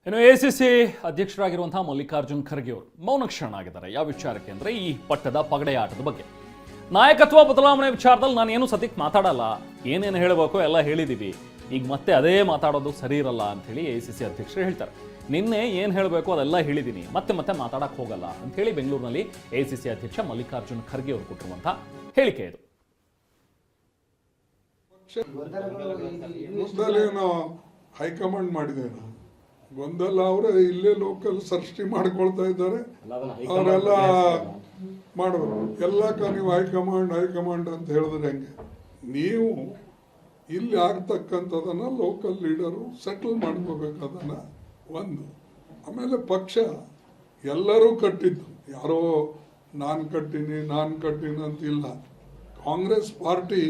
ಇನ್ನು ಎಸಿಸಿ ಅಧ್ಯಕ್ಷರಾಗಿರುವಂತಹ ಮಲ್ಲಿಕಾರ್ಜುನ್ ಖರ್ಗೆ ಅವರು ಮೌನಕ್ಷರಣಾಗಿದ್ದಾರೆ. ಯಾವ ವಿಚಾರಕ್ಕೆ ಅಂದ್ರೆ ಈ ಪಟ್ಟದ ಪಗಡೆಯಾಟದ ಬಗ್ಗೆ. ನಾಯಕತ್ವ ಬದಲಾವಣೆ ವಿಚಾರದಲ್ಲಿ ನಾನು ಏನು ಸದ್ಯಕ್ಕೆ ಮಾತಾಡಲ್ಲ, ಏನೇನು ಹೇಳಬೇಕು ಎಲ್ಲ ಹೇಳಿದೀವಿ, ಈಗ ಮತ್ತೆ ಅದೇ ಮಾತಾಡೋದು ಸರಿ ಇರಲ್ಲ ಅಂತ ಹೇಳಿ ಎಸಿಸಿ ಅಧ್ಯಕ್ಷರು ಹೇಳ್ತಾರೆ. ನಿನ್ನೆ ಏನು ಹೇಳಬೇಕು ಅದೆಲ್ಲ ಹೇಳಿದ್ದೀನಿ, ಮತ್ತೆ ಮತ್ತೆ ಮಾತಾಡಕ್ಕೆ ಹೋಗಲ್ಲ ಅಂತ ಹೇಳಿ ಬೆಂಗಳೂರಿನಲ್ಲಿ ಎಸಿಸಿ ಅಧ್ಯಕ್ಷ ಮಲ್ಲಿಕಾರ್ಜುನ್ ಖರ್ಗೆ ಅವರು ಕೊಟ್ಟಿರುವಂತಹ ಹೇಳಿಕೆ ಇದು. ಹೈಕಮಾಂಡ್ ಮಾಡಿದ್ದೇನೆ ಗೊಂದಲ ಅವರೇ ಇಲ್ಲೇ ಲೋಕಲ್ ಸೃಷ್ಟಿ ಮಾಡ್ಕೊಳ್ತಾ ಇದ್ದಾರೆ. ಅವರೆಲ್ಲ ಮಾಡಬೇಕು ಎಲ್ಲ ನೀವು ಹೈಕಮಾಂಡ್ ಅಂತ ಹೇಳಿದ್ರೆ ಹೆಂಗೆ? ನೀವು ಇಲ್ಲಿ ಆಗ್ತಕ್ಕಂಥದನ್ನ ಲೋಕಲ್ ಲೀಡರು ಸೆಟಲ್ ಮಾಡ್ಕೋಬೇಕು. ಅದನ್ನ ಒಂದು ಆಮೇಲೆ ಪಕ್ಷ ಎಲ್ಲರೂ ಕಟ್ಟಿದ್ದು, ಯಾರೋ ನಾನು ಕಟ್ಟಿನಿ ಅಂತಿಲ್ಲ. ಕಾಂಗ್ರೆಸ್ ಪಾರ್ಟಿ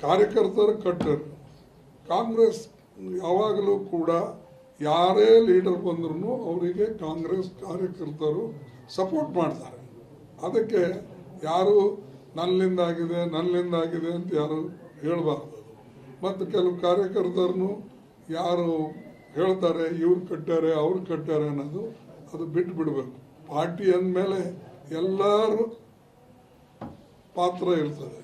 ಕಾರ್ಯಕರ್ತರು ಕಟ್ಟರು. ಕಾಂಗ್ರೆಸ್ ಯಾವಾಗಲೂ ಕೂಡ ಯಾರೇ ಲೀಡರ್ ಬಂದ್ರೂ ಅವರಿಗೆ ಕಾಂಗ್ರೆಸ್ ಕಾರ್ಯಕರ್ತರು ಸಪೋರ್ಟ್ ಮಾಡ್ತಾರೆ. ಅದಕ್ಕೆ ಯಾರು ನನ್ನಿಂದಾಗಿದೆ ಅಂತ ಯಾರು ಹೇಳಬಾರ್ದು. ಮತ್ತು ಕೆಲವು ಕಾರ್ಯಕರ್ತರನ್ನು ಯಾರು ಹೇಳ್ತಾರೆ ಇವ್ರು ಕಟ್ಟಾರೆ ಅವ್ರು ಕಟ್ಟಾರೆ ಅನ್ನೋದು ಅದು ಬಿಟ್ಟು ಬಿಡಬೇಕು. ಪಾರ್ಟಿ ಅಂದಮೇಲೆ ಎಲ್ಲರೂ ಪಾತ್ರ ಇರ್ತದೆ.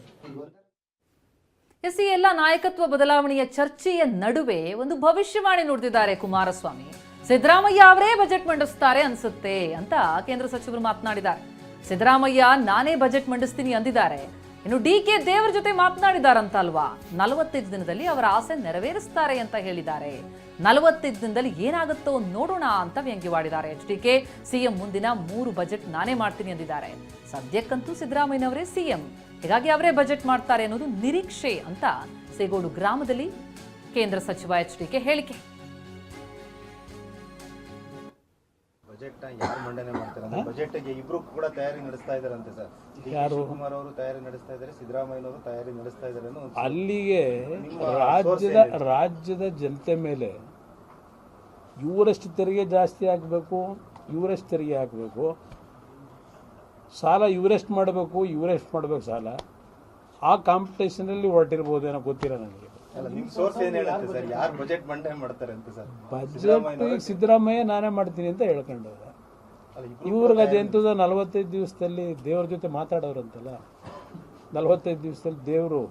ಈ ಎಲ್ಲ ನಾಯಕತ್ವ ಬದಲಾವಣೆಯ ಚರ್ಚೆಯ ನಡುವೆ ಒಂದು ಭವಿಷ್ಯವಾಣಿ ನುಡಿದಿದ್ದಾರೆ ಕುಮಾರಸ್ವಾಮಿ. ಸಿದ್ದರಾಮಯ್ಯ ಅವರೇ ಬಜೆಟ್ ಮಂಡಿಸ್ತಾರೆ ಅನ್ಸುತ್ತೆ ಅಂತ ಕೇಂದ್ರ ಸಚಿವರು ಮಾತನಾಡಿದ್ದಾರೆ. ಸಿದ್ದರಾಮಯ್ಯ ನಾನೇ ಬಜೆಟ್ ಮಂಡಿಸ್ತೀನಿ ಅಂದಿದ್ದಾರೆ. ಇನ್ನು ಡಿಕೆ ದೇವರ ಜೊತೆ ಮಾತನಾಡಿದಾರಂತ ಅಲ್ವಾ, 45 ದಿನದಲ್ಲಿ ಅವರ ಆಸೆ ನೆರವೇರಿಸ್ತಾರೆ ಅಂತ ಹೇಳಿದ್ದಾರೆ. 45 ದಿನದಲ್ಲಿ ಏನಾಗುತ್ತೋ ನೋಡೋಣ ಅಂತ ವ್ಯಂಗ್ಯವಾಡಿದ್ದಾರೆ ಎಚ್ಡಿಕೆ. ಸಿಎಂ ಮುಂದಿನ 3 ಬಜೆಟ್ ನಾನೇ ಮಾಡ್ತೀನಿ ಅಂದಿದ್ದಾರೆ. ಸದ್ಯಕ್ಕಂತೂ ಸಿದ್ದರಾಮಯ್ಯನವರೇ ಸಿಎಂ, ಹೀಗಾಗಿ ಅವರೇ ಬಜೆಟ್ ಮಾಡ್ತಾರೆ ಅನ್ನೋದು ನಿರೀಕ್ಷೆ ಅಂತ ಸೇಗೋಡು ಗ್ರಾಮದಲ್ಲಿ ಕೇಂದ್ರ ಸಚಿವ ಎಚ್ಡಿಕೆ ಹೇಳಿಕೆ. ಬಜೆಟ್ ಯಾರು ಮಂಡನೆ ಮಾಡ್ತಾರೆ ಅಂದ್ರೆ ಬಜೆಟ್ ಗೆ ಇಬ್ರು ಕೂಡ ತಯಾರಿ ನಡೆಸ್ತಾ ಇದಾರಂತೆ ಸರ್. ಶಿವಕುಮಾರ್ ಅವರು ತಯಾರಿ ನಡೆಸ್ತಾ ಇದ್ದಾರೆ, ಸಿದ್ದರಾಮಯ್ಯನವರು ತಯಾರಿ ನಡೆಸ್ತಾ ಇದ್ದಾರೆ. ಅಲ್ಲಿಗೆ ರಾಜ್ಯದ ಜನತೆ ಮೇಲೆ ಇವರಷ್ಟು ತೆರಿಗೆ ಜಾಸ್ತಿ ಆಗಬೇಕು, ಇವರಷ್ಟು ತೆರಿಗೆ ಹಾಕಬೇಕು, ಸಾಲ ಇವರೆಷ್ಟು ಮಾಡಬೇಕು ಸಾಲ, ಆ ಕಾಂಪಿಟೇಷನಲ್ಲಿ ಹೊರಟಿರ್ಬೋದೇನೋ ಗೊತ್ತಿಲ್ಲ ನನಗೆ. ಬಜೆಟ್ ಸಿದ್ದರಾಮಯ್ಯ ನಾನೇ ಮಾಡ್ತೀನಿ ಅಂತ ಹೇಳ್ಕೊಂಡವ್ರೆ. ಇವ್ರಿಗೆ ಅದೆಂತದ 45 ದಿವಸದಲ್ಲಿ ದೇವ್ರ ಜೊತೆ ಮಾತಾಡೋರಂತಲ್ಲ, 45 ದಿವಸದಲ್ಲಿ ದೇವರು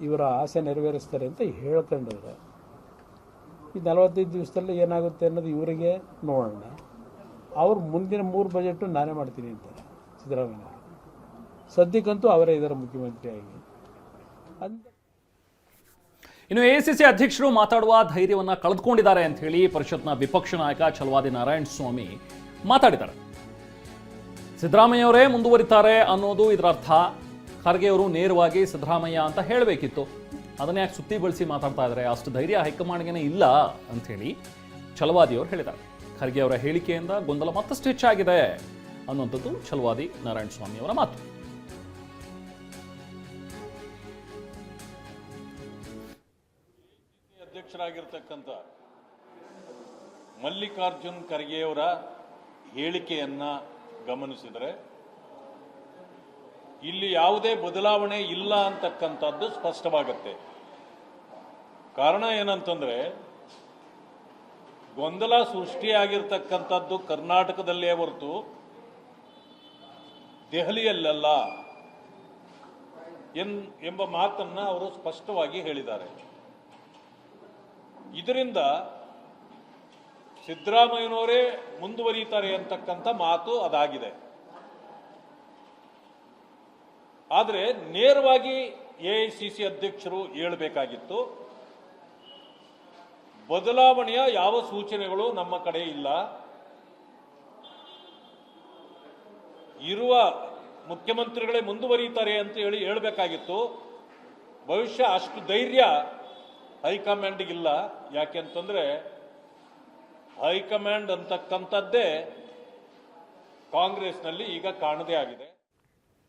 ಇವರ ಆಸೆ ನೆರವೇರಿಸ್ತಾರೆ ಅಂತ ಹೇಳ್ಕೊಂಡವ್ರೆ. ಈ 45 ದಿವಸದಲ್ಲಿ ಏನಾಗುತ್ತೆ ಅನ್ನೋದು ಇವರಿಗೆ ನೋಡೋಣ. ಅವ್ರು ಮುಂದಿನ 3 ಬಜೆಟ್ ನಾನೇ ಮಾಡ್ತೀನಿ ಅಂತಾರೆ ಸಿದ್ದರಾಮಯ್ಯ. ಸದ್ಯಕ್ಕಂತೂ ಅವರೇ ಇದ್ದಾರೆ ಮುಖ್ಯಮಂತ್ರಿಯಾಗಿ. ಇನ್ನು ಎಸಿಸಿ ಅಧ್ಯಕ್ಷರು ಮಾತಾಡುವ ಧೈರ್ಯವನ್ನ ಕಳೆದುಕೊಂಡಿದ್ದಾರೆ ಅಂತ ಹೇಳಿ ಪರಿಷತ್ನ ವಿಪಕ್ಷ ನಾಯಕ ಛಲವಾದಿ ನಾರಾಯಣ ಸ್ವಾಮಿ ಮಾತಾಡಿದ್ದಾರೆ. ಸಿದ್ದರಾಮಯ್ಯ ಅವರೇ ಮುಂದುವರಿತಾರೆ ಅನ್ನೋದು ಇದರ ಅರ್ಥ. ಖರ್ಗೆ ಅವರು ನೇರವಾಗಿ ಸಿದ್ದರಾಮಯ್ಯ ಅಂತ ಹೇಳಬೇಕಿತ್ತು, ಅದನ್ನ ಯಾಕೆ ಸುತ್ತಿ ಬಳಸಿ ಮಾತಾಡ್ತಾ ಇದ್ದಾರೆ? ಅಷ್ಟು ಧೈರ್ಯ ಹೈಕಮಾಂಡ್ಗೆ ಇಲ್ಲ ಅಂತ ಹೇಳಿ ಛಲವಾದಿ ಅವರು ಹೇಳಿದ್ದಾರೆ. ಖರ್ಗೆ ಅವರ ಹೇಳಿಕೆಯಿಂದ ಗೊಂದಲ ಮತ್ತಷ್ಟು ಹೆಚ್ಚಾಗಿದೆ ಅನ್ನುವಂಥದ್ದು ಛಲವಾದಿ ನಾರಾಯಣ ಸ್ವಾಮಿ ಅವರ ಮಾತು. ಅಧ್ಯಕ್ಷರಾಗಿರ್ತಕ್ಕಂಥ ಮಲ್ಲಿಕಾರ್ಜುನ್ ಖರ್ಗೆಯವರ ಹೇಳಿಕೆಯನ್ನ ಗಮನಿಸಿದರೆ ಇಲ್ಲಿ ಯಾವುದೇ ಬದಲಾವಣೆ ಇಲ್ಲ ಅಂತಕ್ಕಂಥದ್ದು ಸ್ಪಷ್ಟವಾಗುತ್ತೆ. ಕಾರಣ ಏನಂತಂದ್ರೆ ಗೊಂದಲ ಸೃಷ್ಟಿಯಾಗಿರ್ತಕ್ಕಂಥದ್ದು ಕರ್ನಾಟಕದಲ್ಲೇ ಹೊರತು ದೆಹಲಿಯಲ್ಲ ಎಂಬ ಮಾತನ್ನ ಅವರು ಸ್ಪಷ್ಟವಾಗಿ ಹೇಳಿದ್ದಾರೆ. ಇದರಿಂದ ಸಿದ್ದರಾಮಯ್ಯನವರೇ ಮುಂದುವರಿಯುತ್ತಾರೆ ಅಂತಕ್ಕಂಥ ಮಾತು ಅದಾಗಿದೆ. ಆದರೆ ನೇರವಾಗಿ ಎಐಸಿಸಿ ಅಧ್ಯಕ್ಷರು ಹೇಳಬೇಕಾಗಿತ್ತು, ಬದಲಾವಣೆಯ ಯಾವ ಸೂಚನೆಗಳು ನಮ್ಮ ಕಡೆ ಇಲ್ಲ, ಇರುವ ಮುಖ್ಯಮಂತ್ರಿಗಳೇ ಮುಂದುವರಿಯುತ್ತಾರೆ ಅಂತ ಹೇಳಬೇಕಾಗಿತ್ತು. ಭವಿಷ್ಯ ಅಷ್ಟು ಧೈರ್ಯ ಹೈಕಮಾಂಡ್ಗಿಲ್ಲ. ಯಾಕೆಂತಂದ್ರೆ ಹೈಕಮಾಂಡ್ ಅಂತಕ್ಕಂಥದ್ದೇ ಕಾಂಗ್ರೆಸ್ನಲ್ಲಿ ಈಗ ಕಾಣದೇ ಆಗಿದೆ.